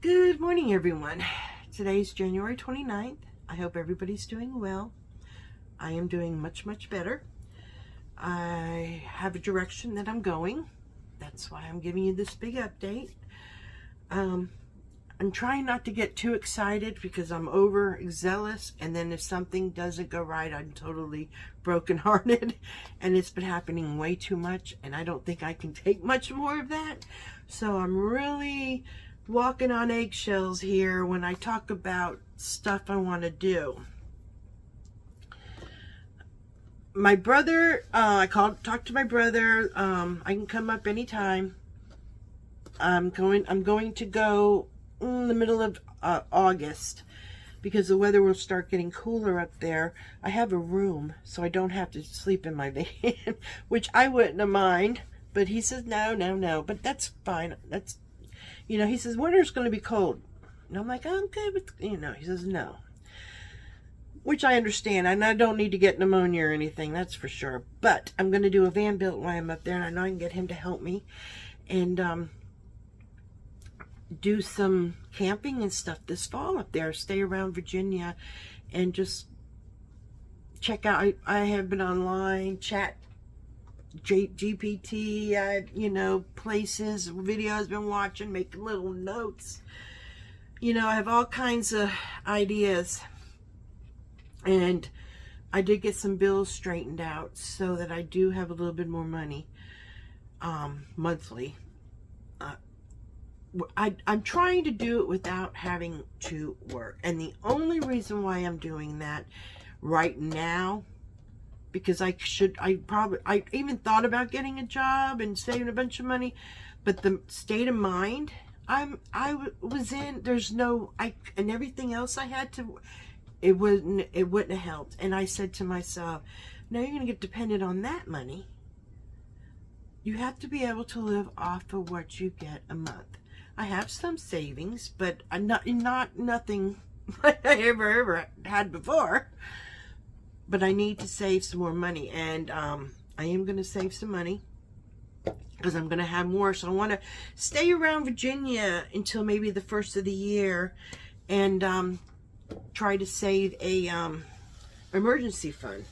Good morning, everyone. Today's January 29th. I hope everybody's doing well. I am doing much, much better. I have a direction that I'm going. That's why I'm giving you this big update. I'm trying not to get too excited because I'm overzealous, and then if something doesn't go right, I'm totally brokenhearted, and it's been happening way too much, and I don't think I can take much more of that. So I'm really walking on eggshells here when I talk about stuff I want to do. My brother, I talked to my brother. I can come up anytime. I'm going to go in the middle of August because the weather will start getting cooler up there. I have a room, so I don't have to sleep in my van, which I wouldn't have mind. But he says no, but that's fine. That's, you know, he says winter's going to be cold, and I'm like, I'm good with, you know. He says no, which I understand, and I don't need to get pneumonia or anything, that's for sure. But I'm going to do a van built while I'm up there, and I know I can get him to help me, and do some camping and stuff this fall up there. Stay around Virginia and just check out. I have been online, chat GPT, you know, places, videos, been watching, making little notes. You know, I have all kinds of ideas, and I did get some bills straightened out so that I do have a little bit more money monthly. I'm trying to do it without having to work, and the only reason why I'm doing that right now, because I even thought about getting a job and saving a bunch of money, but the state of mind I was in, and everything else I had to, it wouldn't have helped. And I said to myself, now you're going to get dependent on that money. You have to be able to live off of what you get a month. I have some savings, but not nothing like I ever had before. But I need to save some more money, and I am going to save some money because I'm going to have more. So I want to stay around Virginia until maybe the first of the year, and try to save a emergency fund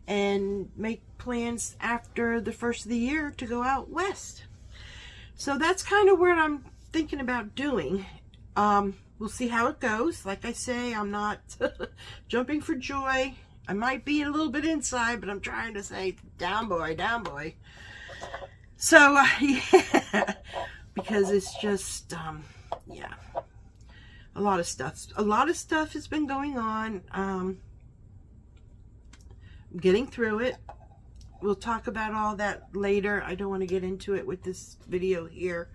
and make plans after the first of the year to go out west. So that's kind of what I'm thinking about doing. We'll see how it goes. Like I say, I'm not jumping for joy. I might be a little bit inside, but I'm trying to say, down boy, down boy. So, yeah, because it's just, yeah, a lot of stuff has been going on. I'm getting through it. We'll talk about all that later. I don't want to get into it with this video here.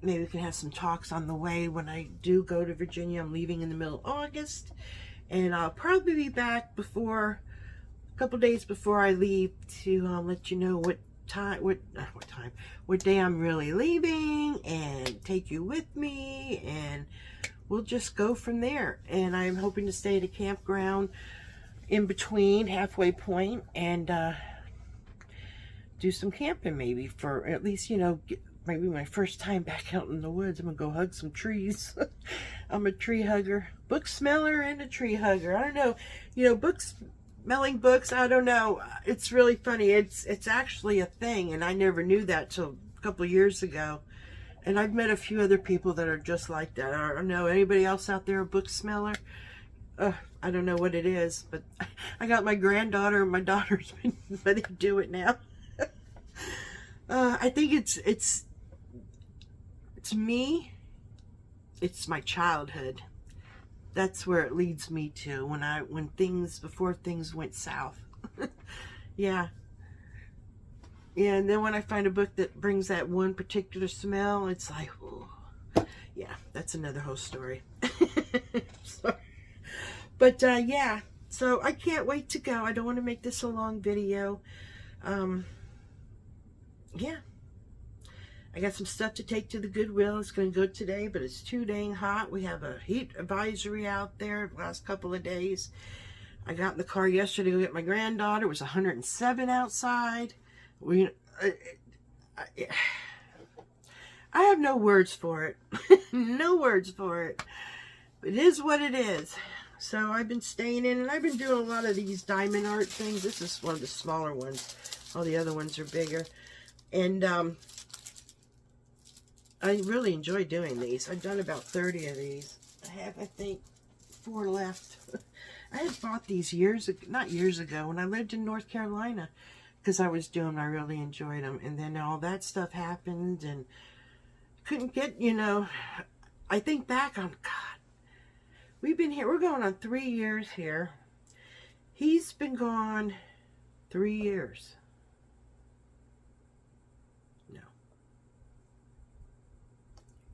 Maybe we can have some talks on the way when I do go to Virginia. I'm leaving in the middle of August. And I'll probably be back a couple days before I leave to let you know what day I'm really leaving, and take you with me, and we'll just go from there. And I'm hoping to stay at a campground in between, halfway point, and do some camping, maybe for at least, you know, maybe my first time back out in the woods. I'm gonna go hug some trees. I'm a tree hugger, book smeller, and a tree hugger. I don't know, you know, smelling books. I don't know. It's really funny. It's actually a thing, and I never knew that till a couple of years ago. And I've met a few other people that are just like that. I don't know, anybody else out there a book smeller? I don't know what it is, but I got my granddaughter, and my daughter's been ready to do it now. I think it's me. It's my childhood. That's where it leads me to before things went south. Yeah. Yeah, and then when I find a book that brings that one particular smell, it's like, oh, yeah, that's another whole story. Sorry. But yeah, so I can't wait to go. I don't want to make this a long video. Yeah. I got some stuff to take to the Goodwill. It's going to go today, but it's too dang hot. We have a heat advisory out there the last couple of days. I got in the car yesterday to go get my granddaughter. It was 107 outside. I have no words for it. No words for it. It is what it is. So I've been staying in, and I've been doing a lot of these diamond art things. This is one of the smaller ones. All the other ones are bigger. And I really enjoy doing these. I've done about 30 of these. I have, I think, 4 left. I had bought these not years ago, when I lived in North Carolina, because I was doing them. I really enjoyed them. And then all that stuff happened, and couldn't get, you know, I think back on, God, we've been here, we're going on 3 years here. He's been gone 3 years. No.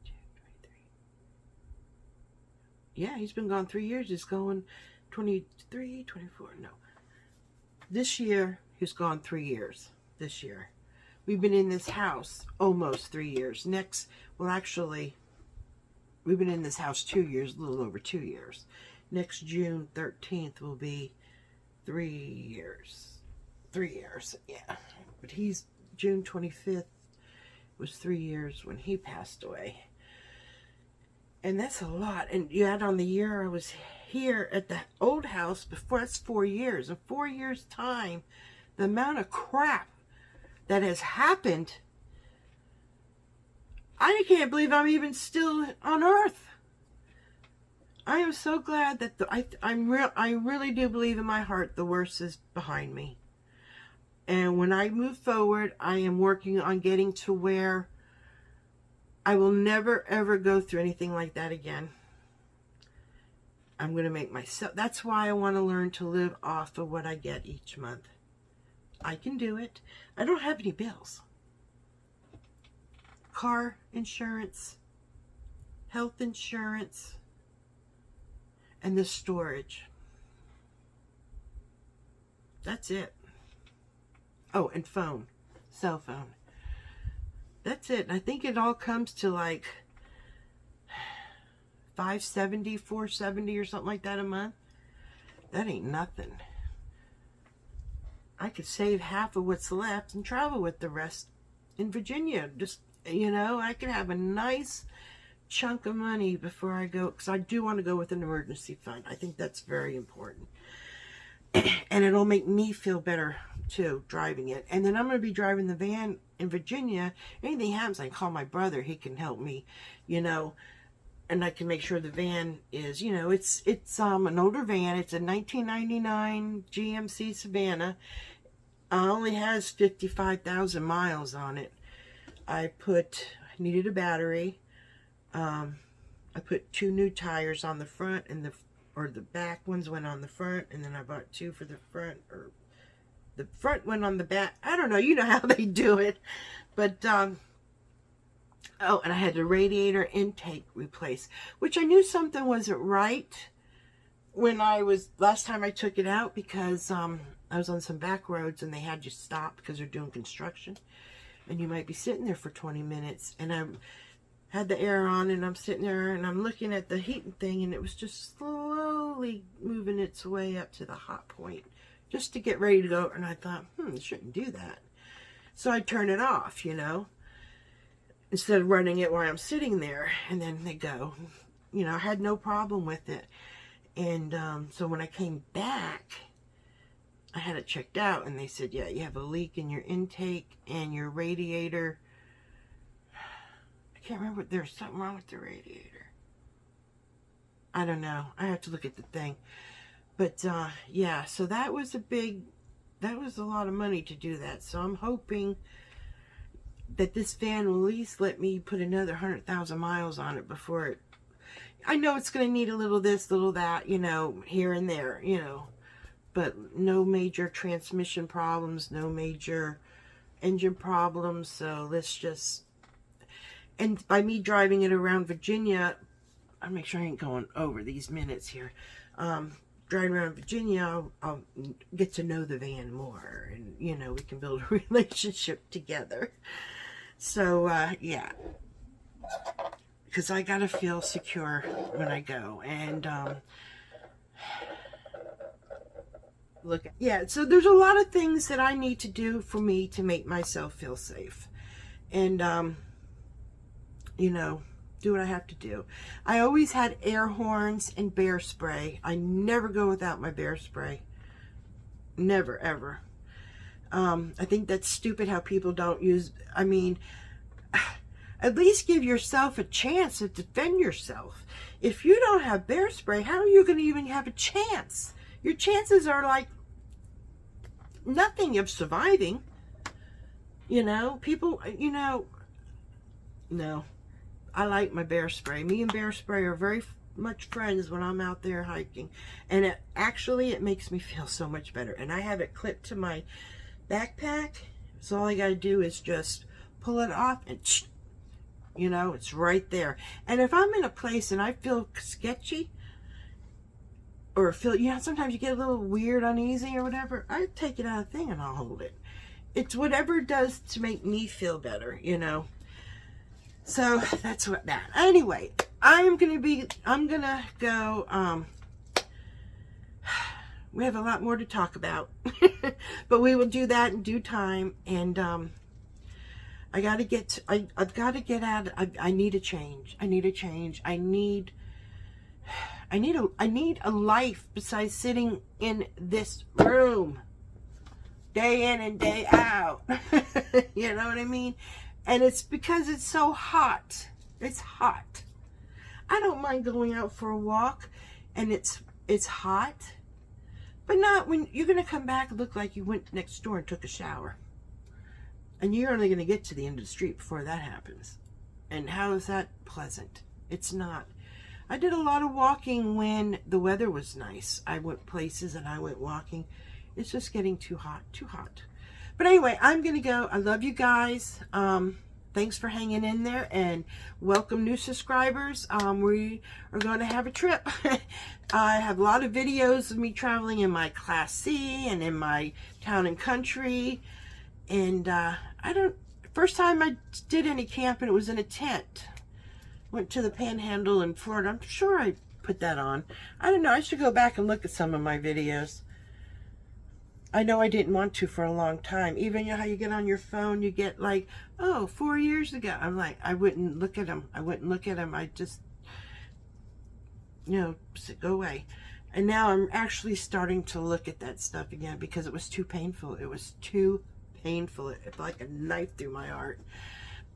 2, 3. Yeah, he's been gone 3 years. He's going 23, 24, no. This year, he's gone 3 years. This year. We've been in this house almost 3 years. Next, well, actually, we've been in this house 2 years, a little over 2 years. Next June 13th will be 3 years. 3 years, yeah. But he's, June 25th was 3 years when he passed away. And that's a lot. And you add on the year I was here at the old house before, that's 4 years. In 4 years' time, the amount of crap that has happened, I can't believe I'm even still on Earth. I am so glad that I really do believe in my heart the worst is behind me. And when I move forward, I am working on getting to where I will never ever go through anything like that again. I'm going to make myself, that's why I want to learn to live off of what I get each month. I can do it. I don't have any bills. Car insurance, health insurance, and the storage. That's it. Oh, and phone, cell phone. That's it. I think it all comes to like $570, $470 or something like that a month. That ain't nothing. I could save half of what's left and travel with the rest in Virginia. Just, you know, I could have a nice chunk of money before I go, because I do want to go with an emergency fund. I think that's very important. And it'll make me feel better too, driving it. And then I'm going to be driving the van in Virginia. Anything happens, I can call my brother. He can help me, you know, and I can make sure the van is, you know, it's an older van. It's a 1999 GMC Savannah. Only has 55,000 miles on it. I needed a battery. I put 2 new tires on the front, and the back ones went on the front, and then I bought 2 for the front, or the front went on the back. I don't know, you know how they do it. But, oh, and I had the radiator intake replaced, which I knew something wasn't right when last time I took it out, because I was on some back roads and they had you stop because they're doing construction. And you might be sitting there for 20 minutes. And I had the air on, and I'm sitting there and I'm looking at the heating thing, and it was just slowly moving its way up to the hot point just to get ready to go. And I thought, it shouldn't do that. So I turn it off, you know, instead of running it while I'm sitting there. And then they go, you know, I had no problem with it. And so when I came back, I had it checked out, and they said, yeah, you have a leak in your intake and your radiator. I can't remember. There's something wrong with the radiator. I don't know. I have to look at the thing. But, yeah, so that was a lot of money to do that. So I'm hoping that this van will at least let me put another 100,000 miles on it before it. I know it's going to need a little this, little that, you know, here and there, you know. But no major transmission problems, no major engine problems. So let's just, and by me driving it around Virginia, I'll make sure I ain't going over these minutes here. Driving around Virginia, I'll get to know the van more, and, you know, we can build a relationship together. So, yeah. Because I gotta feel secure when I go. And, yeah, so there's a lot of things that I need to do for me to make myself feel safe. And, you know, do what I have to do. I always had air horns and bear spray. I never go without my bear spray. Never, ever. I think that's stupid how people don't use, I mean, at least give yourself a chance to defend yourself. If you don't have bear spray, how are you going to even have a chance? Your chances are like nothing of surviving. You know, people, you know, no. I like my bear spray. Me and bear spray are very much friends when I'm out there hiking. And it makes me feel so much better. And I have it clipped to my backpack. So all I got to do is just pull it off and, you know, it's right there. And if I'm in a place and I feel sketchy, or feel, you know, sometimes you get a little weird, uneasy or whatever, I take it out of the thing and I'll hold it. It's whatever it does to make me feel better, you know. So that's what that. Anyway, I'm gonna go. We have a lot more to talk about, but we will do that in due time. And I gotta get. I've got to get out. I need a change. I need a change. I need a life besides sitting in this room day in and day out. You know what I mean? And it's because it's so hot. It's hot. I don't mind going out for a walk and it's hot, but not when you're going to come back and look like you went next door and took a shower. And you're only going to get to the end of the street before that happens. And how is that pleasant? It's not. I did a lot of walking when the weather was nice. I went places and I went walking. It's just getting too hot, too hot. But anyway, I'm going to go. I love you guys. Thanks for hanging in there and welcome new subscribers. We are going to have a trip. I have a lot of videos of me traveling in my Class C and in my town and country. And first time I did any camping, it was in a tent. Went to the Panhandle in Florida. I'm sure I put that on. I don't know. I should go back and look at some of my videos. I know I didn't want to for a long time. Even, you know how you get on your phone, you get like, oh, 4 years ago. I'm like, I wouldn't look at them. I wouldn't look at them. I just, you know, go away. And now I'm actually starting to look at that stuff again because it was too painful. It was too painful. It felt like a knife through my heart.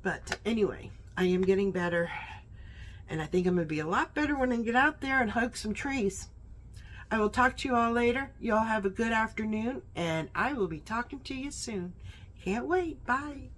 But anyway, I am getting better. And I think I'm going to be a lot better when I get out there and hug some trees. I will talk to you all later. You all have a good afternoon, and I will be talking to you soon. Can't wait. Bye.